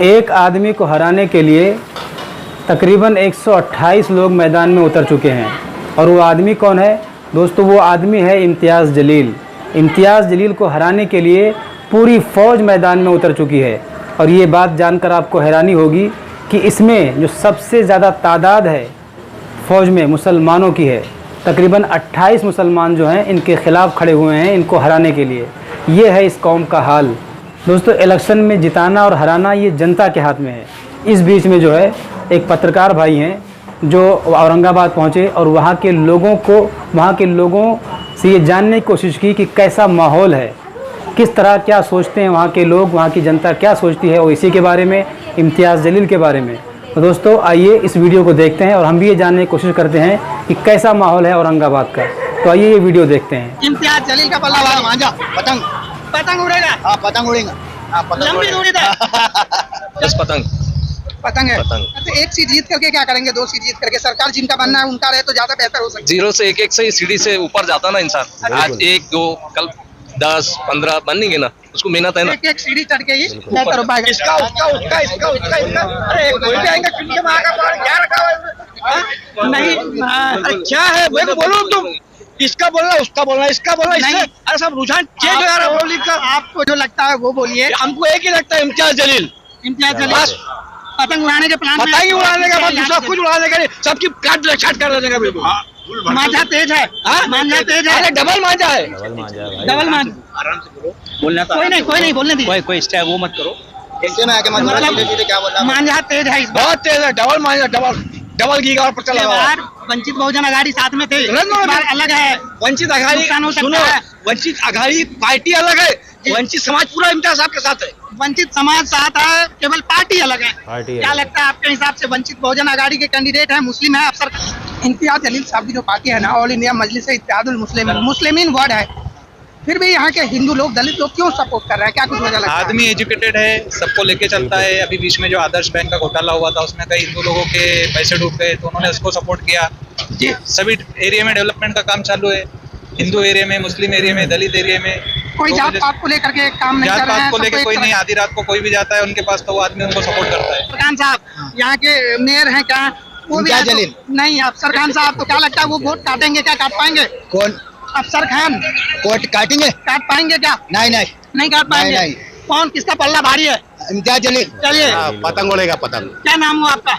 एक आदमी को हराने के लिए तकरीबन 128 लोग मैदान में उतर चुके हैं। और वो आदमी कौन है दोस्तों? वो आदमी है इम्तियाज़ जलील। इम्तियाज़ जलील को हराने के लिए पूरी फ़ौज मैदान में उतर चुकी है। और ये बात जानकर आपको हैरानी होगी कि इसमें जो सबसे ज़्यादा तादाद है फ़ौज में मुसलमानों की है। तकरीबन 28 मुसलमान जो हैं इनके ख़िलाफ़ खड़े हुए हैं इनको हराने के लिए। ये है इस कौम का हाल दोस्तों। इलेक्शन में जिताना और हराना ये जनता के हाथ में है। इस बीच में जो है एक पत्रकार भाई हैं जो औरंगाबाद पहुँचे और वहाँ के लोगों से ये जानने की कोशिश की कि कैसा माहौल है, किस तरह क्या सोचते हैं वहाँ के लोग, वहाँ की जनता क्या सोचती है, और इसी के बारे में, इम्तियाज़ जलील के बारे में। तो दोस्तों आइए इस वीडियो को देखते हैं और हम भी ये जानने की कोशिश करते हैं कि कैसा माहौल है औरंगाबाद का। तो आइए ये वीडियो देखते हैं। इम्तियाज़ जलील का पल्ला वाला मांझा पतंग उड़ेगा। हाँ पतंग उड़ेगा। हाँ पतंग उड़ेगा। बस पतंग है। तो एक सीट जीत करके क्या करेंगे? 2 सीट जीत करके सरकार जिनका बनना है उनका रहे तो ज्यादा बेहतर हो सकता है। 0 से 1 से ही सीढ़ी से ऊपर जाता ना इंसान। आज 1 2 कल 10 15 बनेंगे ना, उसको मेहनत है ना। एक सीढ़ी चढ़ के ही बेहतर हो पाएगा। इसका अरे कोई भी आएगा क्योंकि वहाँ का क्या रखा हुआ नहीं। क्या है बोलो तुम? इसका बोलना, उसका बोलना, इसका बोलना, नहीं। अरे सब रुझान चेंज हो रहा है पब्लिक का। आपको जो लगता है वो बोलिए। हमको एक ही लगता है, इम्तियाज़ जलील। पतंग उड़ाने के प्लान, पतंग उड़ाने का बाद दूसरा कुछ उड़ाने का नहीं, सबकी काट छाट कर देगा बिल्कुल। मांझा तेज है। मांझा तेज है। अरे डबल मांझा है। डबल मांझा। आराम से बोलो, बोलना था। कोई नहीं बोलने दीजिए। कोई स्टेप वो मत करो। कैसे में आके मतलब क्या बोल रहा? मांझा तेज है, बहुत तेज है। डबल मांझा, डबल गीगा और चला हुआ। वंचित बहुजन आघाड़ी साथ में थे, अलग है। वंचित आघाड़ी, सुनो, वंचित आघाड़ी पार्टी अलग है, वंचित समाज पूरा इम्तियाज़ साहब के साथ है। वंचित समाज साथ है, केवल पार्टी अलग है। क्या लगता है आपके हिसाब से वंचित बहुजन आघाड़ी के कैंडिडेट है, मुस्लिम है अफसर? इम्तियाज़ जलील साहब की जो पार्टी है ना, ऑल इंडिया मजलिस-ए-इत्तेहादुल मुस्लिमीन वर्ड है, फिर भी यहाँ के हिंदू लोग, दलित लोग क्यों सपोर्ट कर रहे हैं? क्या कुछ वजह लगता है? आदमी एजुकेटेड है, सबको लेके चलता है। अभी बीच में जो आदर्श बैंक का घोटाला हुआ था उसमें कई हिंदू लोगों के पैसे डूब गए, तो उन्होंने उसको सपोर्ट किया। जी, सभी एरिया में डेवलपमेंट का काम चालू है, हिंदू एरिया में, मुस्लिम एरिया में, दलित एरिया में। कोई जात पात को लेकर के काम नहीं कर रहा है? जात पात को लेकर कोई नहीं, आधी रात को कोई भी जाता है उनके पास तो वो आदमी उनको सपोर्ट करता है। खान साहब यहाँ के मेयर हैं क्या? वो भी नहीं, अफसर खान साहब। तो क्या लगता है वो वोट काटेंगे? क्या काट पाएंगे? कौन? अफसर खान। वोट काटेंगे? काट पाएंगे क्या? नहीं काट पाएंगे। कौन, किसका पल्ला भारी है? इम्तियाज़ जलील। चलिए, पतंग उड़ेगा पतंग। क्या नाम हुआ आपका?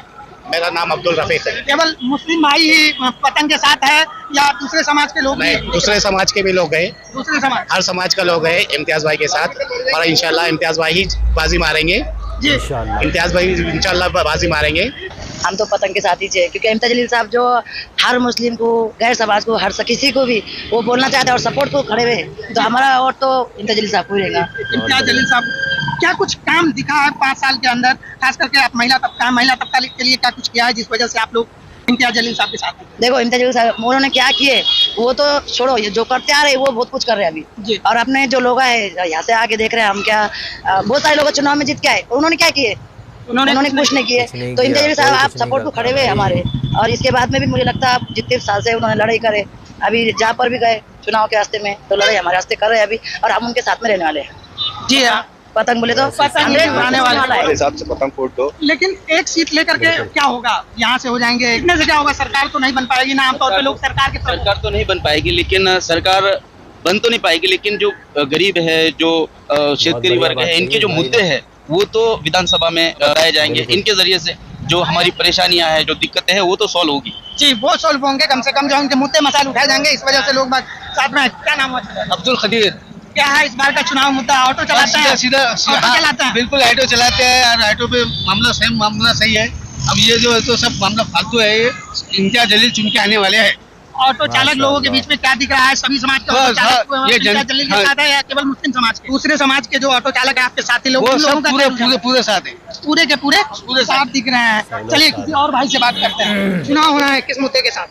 मेरा नाम अब्दुल रफीक है। केवल मुस्लिम भाई ही पतंग के साथ है या दूसरे समाज के लोग? नहीं, दूसरे समाज के भी लोग गए। दूसरे समाज, हर समाज का लोग है इम्तियाज़ भाई के साथ। और इंशाल्लाह इम्तियाज़ भाई ही बाजी मारेंगे। इम्तियाज़ भाई इंशाल्लाह बाजी मारेंगे। हम तो पतंग के साथ ही थे, क्योंकि इम्तियाज़ जलील साहब जो हर मुस्लिम को, गैर समाज को, हर किसी को भी वो बोलना चाहते हैं और सपोर्ट को खड़े हुए, तो हमारा वोट तो इम्तियाज़ जलील साहब को ही रहेगा। इम्तियाज़ जलील साहब क्या कुछ काम दिखा है 5 साल के अंदर, खास करके आप महिला तबका के लिए क्या कुछ किया है जिस वजह से आप लोग इम्तियाज़ जलील साहब के साथ हैं? देखो इम्तियाज़ जलील साहब उन्होंने क्या किए वो तो छोड़ो, ये जो करते आ रहे हैं वो बहुत कुछ कर रहे हैं अभी। और अपने जो लोग आए यहाँ से आके देख रहे हैं हम, क्या बहुत सारे लोग चुनाव में जीत के आए, उन्होंने क्या किए? उन्होंने कुछ नहीं किए। तो इम्तियाज़ जलील साहब आप सपोर्ट को खड़े हुए हमारे, और इसके बाद में भी मुझे लगता है आप जितने साल से उन्होंने लड़ाई करे, अभी जहाँ पर भी गए चुनाव के रास्ते में, तो लड़ाई हमारे रास्ते कर रहे हैं अभी, और हम उनके साथ में रहने वाले हैं। जी हाँ, पतंग बोले तो पतंग उड़ाने वाले हिसाब से पतंग फोड़ दो। लेकिन एक सीट लेकर के क्या होगा? यहाँ से हो जाएंगे, इतने से क्या होगा? सरकार तो नहीं बन पाएगी ना। आमतौर पे लोग सरकार तो नहीं बन पाएगी, लेकिन सरकार बन तो नहीं पाएगी, लेकिन जो गरीब है, जो शेतकरी वर्ग है, इनके जो मुद्दे हैं वो तो विधानसभा में लाए जाएंगे। इनके जरिए से जो हमारी परेशानियां हैं, जो दिक्कतें हैं, वो तो सॉल्व होगी। जी, वो सॉल्व होंगे, कम से कम जो उनके मुद्दे मसाले उठाए जाएंगे, इस वजह से लोग साथ में। क्या नाम है? अब्दुल खदीर। क्या है इस बार का चुनाव मुद्दा? ऑटो चलाते हैं? सीधा चलाते हैं, बिल्कुल ऑटो चलाते हैं, और ऑटो पे मामला सही है। अब ये जो है तो सब मामला फालतू है। ये इम्तियाज़ जलील चुन के आने वाले हैं। ऑटो चालक लोगों के बीच में क्या दिख रहा है? सभी समाज के ऑटो चालक इम्तियाज़ जलील के साथ है या केवल मुस्लिम समाज के? दूसरे समाज के जो ऑटो चालक है आपके साथी लोग, वो सब पूरे साथ है, पूरे के पूरे साथ दिख रहे हैं। चलिए किसी और भाई से बात करते हैं। चुनाव होना है, किस मुद्दे के साथ?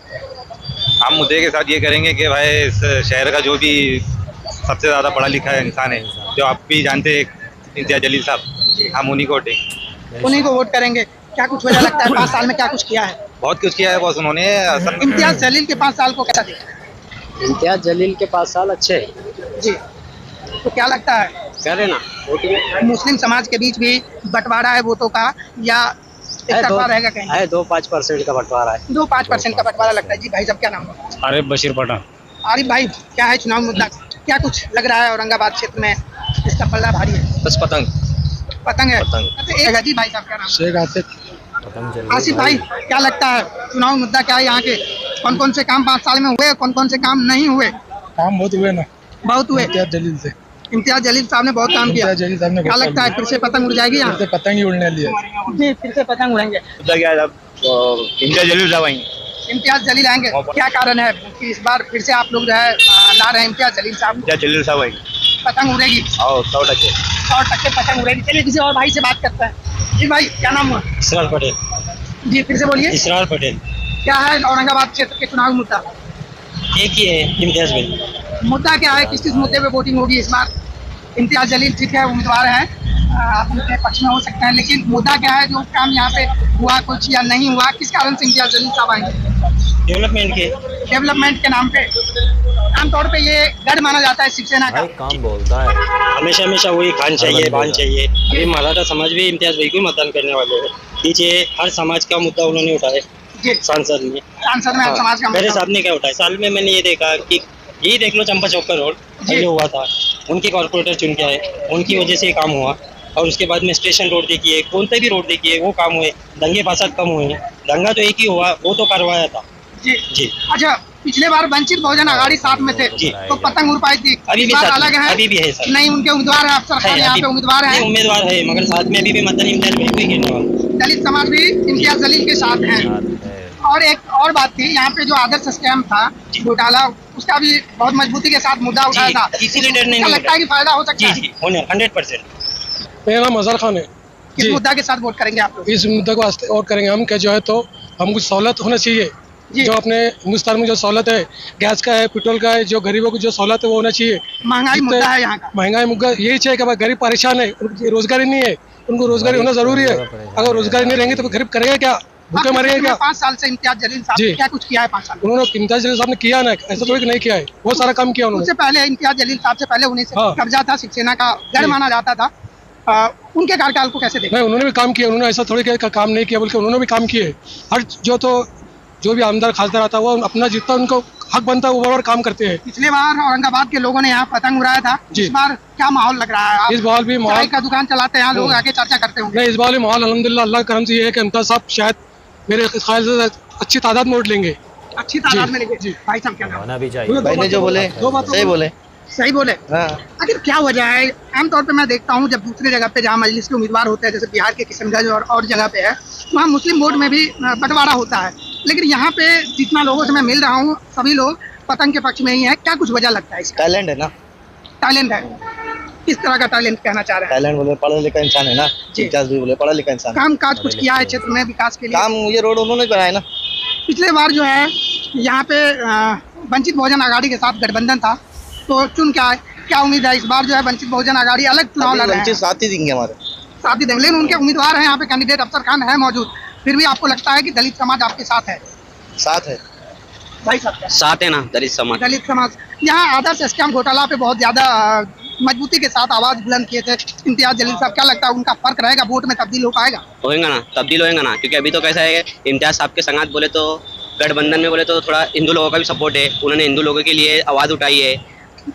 हम मुद्दे के साथ ये करेंगे कि भाई इस शहर का जो भी सबसे ज़्यादा पढ़ा लिखा इंसान है, जो आप भी जानते हैं, इम्तियाज़ जलील साहब, हम उन्हीं को वोट करेंगे। क्या कुछ वजह लगता है 5 साल में क्या कुछ किया है? बहुत कुछ किया है बॉस उन्होंने। इम्तियाज़ जलील के 5 साल को कैसा देखा? इम्तियाज़ जलील के 5 साल अच्छे हैं। जी, तो क्या लगता है करे ना वोटिंग मुस्लिम समाज के बीच भी बंटवारा है वोटों का, या एक तरफा रहेगा कहीं? है 2-5% का बंटवारा है। 2-5% का बंटवारा लगता है। जी भाई साहब क्या नाम है? आरिफ बशीर पठान। आरिफ भाई, क्या है चुनाव मुद्दा, क्या कुछ लग रहा है औरंगाबाद क्षेत्र में इसका पल्ला भारी है? बस पतंग पतंग है। पतंग। अच्छा, एक है जी भाई साहब क्या नाम है? शेख आसिफ। आसिफ भाई, क्या लगता है चुनाव मुद्दा क्या है यहाँ के? कौन कौन से काम 5 साल में हुए, कौन कौन से काम नहीं हुए? काम बहुत हुए ना, बहुत हुए। इम्तियाज जलील से। इम्तियाज जलील साहब ने बहुत काम किया। इम्तियाज जलील साहब ने क्या लगता है फिर से पतंग उड़ जाएगी यहाँ? फिर से पतंग ही उड़ने वाली है। जी, फिर से पतंग उड़ेंगे। इम्तियाज जलील साहब आएंगे। इम्तियाज जलील आएंगे, क्या कारण है कि इस बार फिर से आप लोग जो है ला रहे हैं इम्तियाज जलील साहब? इम्तियाज जलील साहब आएंगे। पतंग उड़ेगी 100%। 100% पतंग उड़ेगी। चलिए किसी और भाई से बात करते हैं। जी भाई, क्या नाम हुआ? इसरार पटेल। जी फिर से बोलिए। इसरार पटेल। क्या है औरंगाबाद क्षेत्र के चुनाव मुद्दा? एक ही है, इम्तियाज भाई। मुद्दा क्या है, किस मुद्दे पे वोटिंग होगी इस बार? इम्तियाज जलील ठीक है, उम्मीदवार हैं, आप उनके पक्ष में हो सकते हैं, लेकिन मुद्दा क्या है, जो काम यहाँ पे हुआ कुछ या नहीं हुआ, किस कारण से इम्तियाज जलील साहब आएंगे? डेवलपमेंट के नाम पे। आमतौर पे ये गढ़ माना जाता है शिवसेना का। काम बोलता है हमेशा हमेशा वही खान चाहिए, बान चाहिए। अभी मराठा समाज भी इम्तियाज भाई को ही मतदान करने वाले हैं। पीछे हर समाज का मुद्दा उन्होंने उठाया सांसद में। सांसद में हर समाज का मेरे मुद्दा। साथ ने क्या उठाया, साल में मैंने ये देखा कि यही देख लो चंपा चौक का रोड पहले हुआ था, उनके कॉर्पोरेटर चुन के आए, उनकी वजह से ये काम हुआ। और उसके बाद में स्टेशन रोड देखिए, कौन से भी रोड देखिए, वो काम हुए। दंगे फासाद कम हुए। दंगा तो एक ही हुआ, वो तो करवाया था। जी जी। अच्छा, पिछले बार वंचित बहुजन आघाड़ी साथ में थे जी। तो पतंग उड़ पाई थी। अभी इस भी बार साथ में, अलग है। अभी भी है सर। नहीं, उनके उम्मीदवार है, अफसर खान यहाँ पे उम्मीदवार है। उम्मीदवार है, मगर साथ में अभी भी मतदान इम्तियाज भाई को ही गिरने वाला। दलित समाज भी इम्तियाज जलील के साथ है। और एक और बात थी, यहाँ पे जो आदर्श स्कैम था घोटाला, उसका भी बहुत मजबूती के साथ मुद्दा उठाया था। इसीलिए डर नहीं क्या लगता है कि फायदा हो सकता है? जी 100%। मेरा नाम अजहर खान है। किस मुद्दा के साथ वोट करेंगे आप लोग? इस मुद्दे को और करेंगे हम क्या जो है, तो हम कुछ सहूलत होना चाहिए। जो अपने हिंदुस्तान में जो सहूलत है, गैस का है, पेट्रोल का है, जो गरीबों को जो सहूलत है वो होना चाहिए। महंगाई मुद्दा है यहाँ का। महंगाई मुद्दा यही चाहिए कि भाई गरीब परेशान है, उनको रोजगारी नहीं है, उनको रोजगारी होना जरूरी है। अगर रोजगारी नहीं रहेंगे तो गरीब करेगा क्या, भूखे मरेगा क्या? 5 साल से इम्तियाज जलील साहब ने क्या कुछ किया है 5 साल? उन्होंने इम्तियाज जलील साहब ने किया ना, ऐसा थोड़ी नहीं किया है, बहुत सारा काम किया उन्होंने। उससे पहले इम्तियाज जलील साहब से पहले उन्हें कब्जा था, शिवसेना का गढ़ माना जाता था। उनके कार्यकाल को कैसे देखते? नहीं, उन्होंने भी काम किया, उन्होंने ऐसा थोड़ी काम नहीं किया, बल्कि उन्होंने भी काम किए। हर जो भी आमदार खासदार आता है वो अपना जितना उनको हक बनता है वो बराबर काम करते हैं। पिछले बार औरंगाबाद के लोगों ने यहाँ पतंग उड़ाया था, इस बार क्या माहौल लग रहा है? इस बार भी माहौल का दुकान चलाते हैं, लोग आके चर्चा करते होंगे। नहीं, इस बार भी माहौल अल्हम्दुलिल्लाह अल्लाह के करम से ये है कि इम्तियाज साहब शायद मेरे ख्याल से अच्छी तादाद में वोट लेंगे। अच्छी तादाद में लेंगे। भाई साहब क्या नाम? भी चाहिए। भाई ने जो बोले सही बोले। सही बोले। आखिर क्या वजह है? आमतौर पे मैं देखता हूँ जब दूसरे जगह पे जहाँ मजलिस के उम्मीदवार होते हैं, जैसे बिहार के किशनगंज और जगह पे है, वहाँ मुस्लिम वोट में भी बंटवारा होता है, लेकिन यहाँ पे जितना लोगों से मैं मिल रहा हूँ सभी लोग पतंग के पक्ष में ही है। क्या कुछ वजह लगता है इसका? टैलेंट है ना। टैलेंट है? किस तरह का टैलेंट कहना चाह रहे हैं? टैलेंट बोले पढ़ा लिखा इंसान है ना। इम्तियाज भी बोले पढ़ा लिखा इंसान। काम काज कुछ किया है क्षेत्र में विकास के लिए? काम ये रोड उन्होंने बनाया ना। पिछले बार जो है यहाँ पे वंचित बहुजन आघाड़ी के साथ गठबंधन था, तो चुन के आए। क्या उम्मीद है इस बार जो है वंचित बहुजन आघाड़ी अलग चुनाव लड़ रहे हैं? साथ ही देंगे हमारे, साथ ही देंगे, लेकिन उनके उम्मीदवार हैं यहाँ पे, कैंडिडेट अफसर खान है मौजूद, फिर भी आपको लगता है कि दलित समाज आपके साथ है? साथ है भाई साहब साथ है ना दलित समाज। दलित समाज यहाँ आदर्श स्कैम घोटाला पे बहुत ज्यादा मजबूती के साथ आवाज बुलंद किए थे इम्तियाज जलील साहब। क्या लगता है उनका फर्क रहेगा, वोट में तब्दील हो पाएगा? होएगा ना, तब्दील होएगा ना, क्योंकि अभी तो कैसा है इम्तियाज साहब के संगात बोले तो गठबंधन में बोले तो थोड़ा हिंदू लोगों का भी सपोर्ट है, उन्होंने हिंदू लोगों के लिए आवाज उठाई है।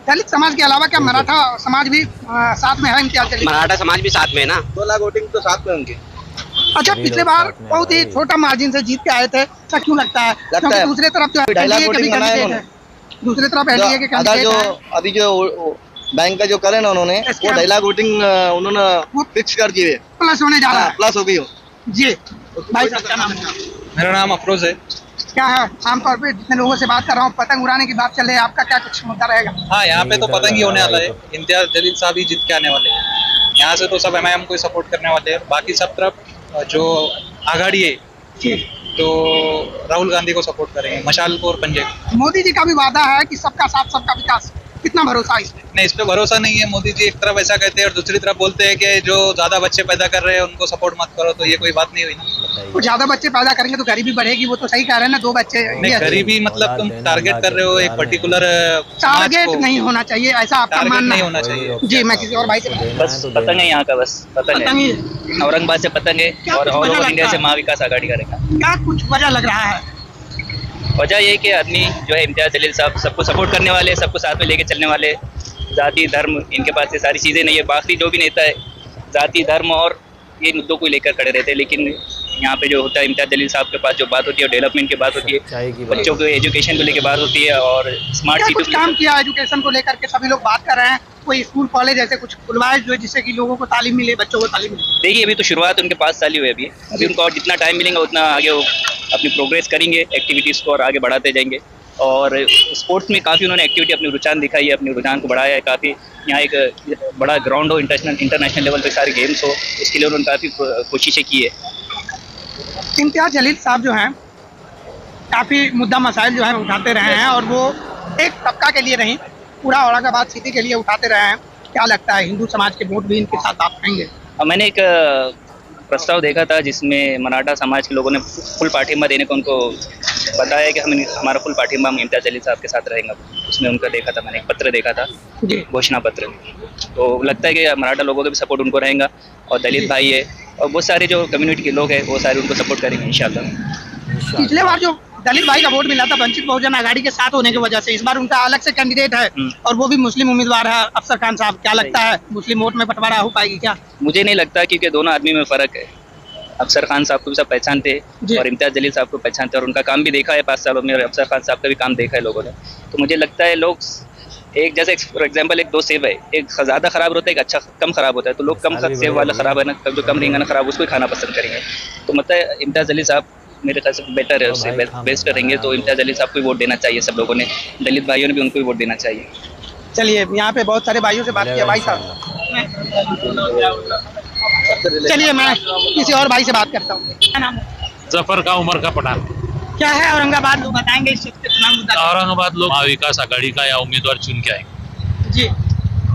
दलित समाज के अलावा क्या मराठा समाज भी साथ में है इम्तियाज जलील? मराठा समाज भी साथ में है ना। 2 लाख वोटिंग तो साथ में उनके। अच्छा, पिछले बार बहुत ही छोटा मार्जिन से जीत के आए थे, क्या क्यों लगता है? क्योंकि दूसरी तरफ जो एनडीए के भी कैंडिडेट है, दूसरी तरफ एनडीए के कैंडिडेट है। अभी जो बैंक का जो करे ना उन्होंने, वो 2 लाख वोटिंग उन्होंने फिक्स कर दिए, प्लस होने जा रहा है। प्लस हो गई हो। जी भाई साहब क्या नाम है? मेरा नाम अफरोज है। क्या है, आमतौर पे जितने लोगों से बात कर रहा हूँ पतंग उड़ाने की बात चल रही है, आपका क्या कुछ मुद्दा रहेगा? हाँ, यहाँ पे तो पतंग ही होने वाला है। इम्तियाज जलील साहब ही जीत के आने वाले हैं। यहाँ से तो सब एमआईएम को सपोर्ट करने वाले हैं, बाकी सब तरफ जो आघाड़ी है तो राहुल गांधी को सपोर्ट करेंगे, मशाल को और पंजे को। मोदी जी का भी वादा है कि सबका साथ सबका विकास, कितना भरोसा इसमें? नहीं, इस पे भरोसा नहीं है। मोदी जी एक तरफ ऐसा कहते हैं और दूसरी तरफ बोलते हैं कि जो ज्यादा बच्चे पैदा कर रहे हैं उनको सपोर्ट मत करो, तो ये कोई बात नहीं हुई ना। तो ज्यादा बच्चे पैदा करेंगे तो गरीबी बढ़ेगी, वो तो सही कह रहे हैं ना, 2 बच्चे। नहीं, गरीबी मतलब तुम टारगेट कर रहे हो एक पर्टिकुलर टारगेट नहीं होना चाहिए, ऐसा आपका मानना नहीं होना चाहिए। जी, मैं किसी और भाई से बस पतंग है यहाँ का, बस पतंग है। औरंगाबाद से पतंग है और ऑल ओवर इंडिया से महाविकास आघाड़ी करेगा। क्या कुछ वजह लग रहा है? वजह ये कि आदमी जो है इम्तियाज जलील साहब सबको सपोर्ट करने वाले, सबको साथ में लेके चलने वाले, जाति धर्म इनके पास ये सारी चीज़ें नहीं है। बाकी जो भी नेता है जाति धर्म और ये मुद्दों को लेकर खड़े रहते हैं, लेकिन यहाँ पे जो होता है इम्तियाज जलील साहब के पास जो बात होती है डेवलपमेंट की बात होती है, बच्चों के एजुकेशन को लेकर बात होती है और स्मार्ट क्या सिटी कुछ काम किया एजुकेशन को लेकर के? सभी लोग बात कर रहे हैं, कोई स्कूल कॉलेज ऐसे कुछ खुलवाए जो जिससे कि लोगों को तालीम मिले, बच्चों को तालीम मिले। देखिए अभी तो शुरुआत उनके 5 साल ही हुए अभी उनको और जितना टाइम मिलेगा उतना आगे वो अपनी प्रोग्रेस करेंगे, एक्टिविटीज़ को और आगे बढ़ाते जाएंगे। और स्पोर्ट्स में काफ़ी उन्होंने एक्टिविटी अपनी रुझान दिखाई है, अपने रुझान को बढ़ाया है काफ़ी। यहाँ एक बड़ा ग्राउंड हो, इंटरनेशनल लेवल पे सारे गेम्स हो, इसके लिए उन्होंने काफ़ी कोशिशें की है। इम्तियाज जलील साहब जो हैं काफ़ी मुद्दा मसाइल जो है उठाते रहे हैं और वो एक तबका के लिए नहीं, पूरा औरंगाबाद सिटी के लिए उठाते रहे हैं। क्या लगता है हिंदू समाज के वोट भी इनके साथ आप पाएंगे? मैंने एक प्रस्ताव देखा था जिसमें मराठा समाज के लोगों ने फुल पाठिंबा देने को उनको बताया कि हमारा फुल पाठिंबा हम इम्तियाज जलील साहब के साथ रहेंगे। उसमें उनका देखा था, मैंने एक पत्र देखा था, घोषणा पत्र। तो लगता है कि मराठा लोगों का भी सपोर्ट उनको रहेगा और दलित भाई है और बहुत सारे जो कम्युनिटी के लोग हैं वो सारे उनको सपोर्ट करेंगे इंशाल्लाह। पिछले बार जो दलित भाई का वोट मिला था वंचित बहुजन आघाड़ी के साथ होने की वजह से, इस बार उनका अलग से कैंडिडेट है और वो भी मुस्लिम उम्मीदवार है अफसर खान साहब। क्या लगता है मुस्लिम वोट में बंटवारा हो पाएगी क्या? मुझे नहीं लगता, क्योंकि दोनों आदमी में फ़र्क है। अफसर खान साहब को भी सब पहचानते हैं और इम्तियाज जलील साहब को पहचानते हैं और उनका काम भी देखा है 5 सालों में और अफसर खान साहब का भी काम देखा है लोगों ने। तो मुझे लगता है लोग एक जैसे फॉर एग्जांपल एक 2 सेब है, एक ज़्यादा ख़राब होता है, एक अच्छा कम ख़राब होता है, तो लोग कम सेब वाला ख़राब है ना, जो कम रहेंगे ना ख़राब उसको ही खाना पसंद करेंगे। तो मतलब इम्तियाज जलील साहब मेरे ख्याल से बेटर है, उससे बेस्ट रहेंगे। तो इम्तियाज जलील साहब को वोट देना चाहिए सब लोगों ने, दलित भाइयों ने भी उनको भी वोट देना चाहिए। चलिए यहाँ पे बहुत सारे भाइयों से बात किया भाई साहब, चलिए मैं किसी और भाई से बात करता हूँ। क्या नाम है? जफर का उमर का पठान। क्या है औरंगाबाद, लोग बताएंगे इस चीज़ के चुनाव मुद्दा? औरंगाबाद लोग महाविकास आघाड़ी का या उम्मीदवार चुन के आएंगे। जी,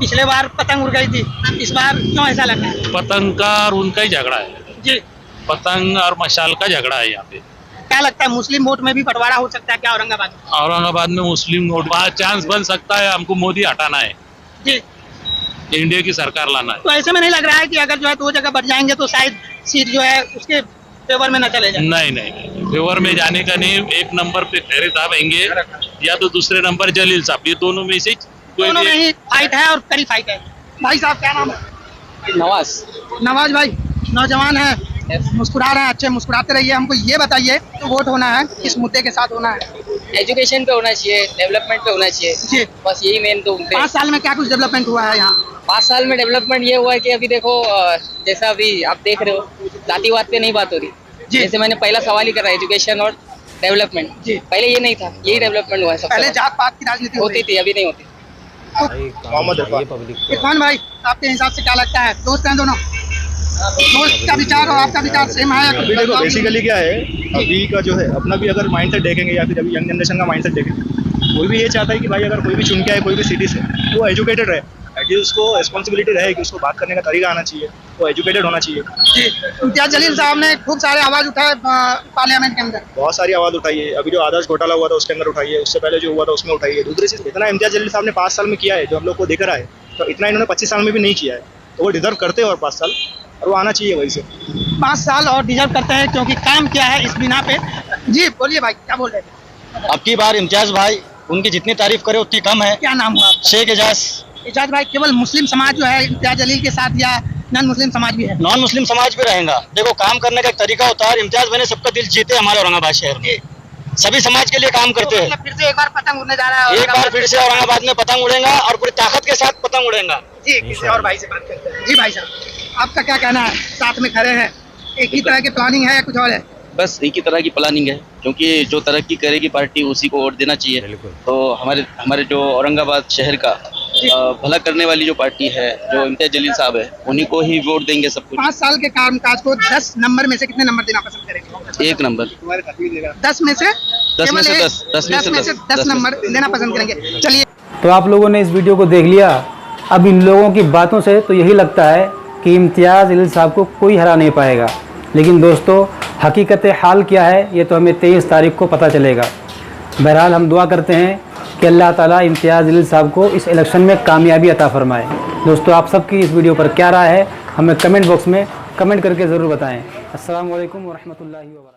पिछले बार पतंग उड़ गई थी, इस बार क्यों ऐसा लग रहा है? पतंग का और उनका ही झगड़ा है जी, पतंग और मशाल का झगड़ा है यहाँ पे। क्या लगता है मुस्लिम वोट में भी बंटवारा हो सकता है क्या औरंगाबाद में? औरंगाबाद में मुस्लिम वोट चांस बन सकता है। हमको मोदी हटाना है जी, इंडिया की सरकार लाना है। तो ऐसे में नहीं लग रहा है कि अगर जो है 2 जगह बढ़ जाएंगे तो शायद सीट जो है उसके फेवर में न चले जाए? नहीं, फेवर में जाने का नहीं। 1 नंबर पे खैरे साहब आएंगे या तो दूसरे नंबर जलील साहब, ये दोनों में से दोनों में ही फाइट है और कड़ी फाइट है। भाई साहब क्या नाम है? नवाज भाई, नौजवान है, मुस्कुरा रहे हैं, अच्छे मुस्कुराते रहिए। हमको ये बताइए तो वोट होना है किस मुद्दे के साथ होना है? एजुकेशन पे होना चाहिए, डेवलपमेंट पे होना चाहिए जी, बस यही मेन। तो 5 साल में क्या कुछ डेवलपमेंट हुआ है यहाँ? 5 साल में डेवलपमेंट ये हुआ है कि अभी देखो जैसा अभी आप देख रहे हो जातिवाद पे नहीं बात हो रही। जैसे मैंने पहला सवाल ही करा एजुकेशन और डेवलपमेंट, पहले ये नहीं था, यही डेवलपमेंट हुआ है। पहले जात पात की राजनीति होती थी, अभी नहीं होती। इरफान भाई आपके हिसाब से क्या लगता है, दोस्त हैं दोनों? दोस्त का विचार और आपका विचार सेम है? अभी देखो बेसिकली क्या है, अभी का जो है अपना भी अगर माइंडसेट देखेंगे या फिर अभी यंग जनरेशन का माइंडसेट देखेंगे, कोई भी ये चाहता है कि भाई अगर कोई भी चुन के आए कोई भी सिटी से वो एजुकेटेड रहे, एटलीस्ट उसको रिस्पॉन्सिबिलिटी रहे कि उसको बात करने का तरीका आना चाहिए, वो एजुकेटेड होना चाहिए। जी, इम्तियाज जलील साहब ने खूब सारे आवाज़ उठाए पार्लियामेंट के अंदर, बहुत सारी आवाज़ उठाई है। अभी जो आदर्श घोटाला हुआ था उसके अंदर उठाई है, उससे पहले जो हुआ था उसमें उठाई है। दूसरी चीज़ इतना इम्तियाज जलील साहब ने 5 साल में किया है जो हम लोग को दिख रहा है, तो इतना इन्होंने 25 साल में भी नहीं किया है, तो वो डिजर्व करते हैं और 5 साल और वो आना चाहिए वही से। 5 साल और डिजर्व करते हैं क्योंकि काम किया है इस बिना पे। जी बोलिए भाई, क्या बोल रहे थे? अब की बार इम्तियाज भाई उनकी जितनी तारीफ करे उतनी कम है। क्या नाम हुआ आपका? शेख एजाज। एजाज भाई, केवल मुस्लिम समाज जो है इम्तियाज जलील के साथ या नॉन मुस्लिम समाज भी है? नॉन मुस्लिम समाज भी रहेगा। देखो काम करने का एक तरीका होता है, इम्तियाज भाई ने सबका दिल जीते हमारे औरंगाबाद शहर में, सभी समाज के लिए काम करते हैं। फिर से एक बार पतंग उड़ने जा रहा है, एक बार फिर से औरंगाबाद में पतंग उड़ेगा और पूरी ताकत के साथ पतंग उड़ेगा। जी, किसी और भाई से बात करते हैं। जी भाई साहब, आपका क्या कहना है? साथ में खड़े हैं, एक ही तरह की प्लानिंग है या कुछ और है? बस एक ही तरह की प्लानिंग है, क्योंकि जो तरक्की करेगी पार्टी उसी को वोट देना चाहिए। तो हमारे जो औरंगाबाद शहर का भला करने वाली जो पार्टी है, जो इम्तियाज जलील साहब है, उन्हीं को ही वोट देंगे सब कुछ। 5 साल के कामकाज को 10 नंबर में से कितने नंबर देना पसंद करेंगे? 1 नंबर। 10 में से 10 में से 10 नंबर देना पसंद करेंगे। चलिए तो आप लोगों ने इस वीडियो को देख लिया। अब इन लोगों की बातों से तो यही लगता है कि इम्तियाज़ जलील साहब को कोई हरा नहीं पाएगा, लेकिन दोस्तों हकीकत हाल क्या है ये तो हमें 23 तारीख को पता चलेगा। बहरहाल हम दुआ करते हैं कि अल्लाह ताला इम्तियाज़ जलील साहब को इस इलेक्शन में कामयाबी अता फरमाए। दोस्तों आप सबकी इस वीडियो पर क्या राय है हमें कमेंट बॉक्स में कमेंट करके ज़रूर बताएं। अस्सलाम वालेकुम व रहमतुल्लाहि व बरकातहू।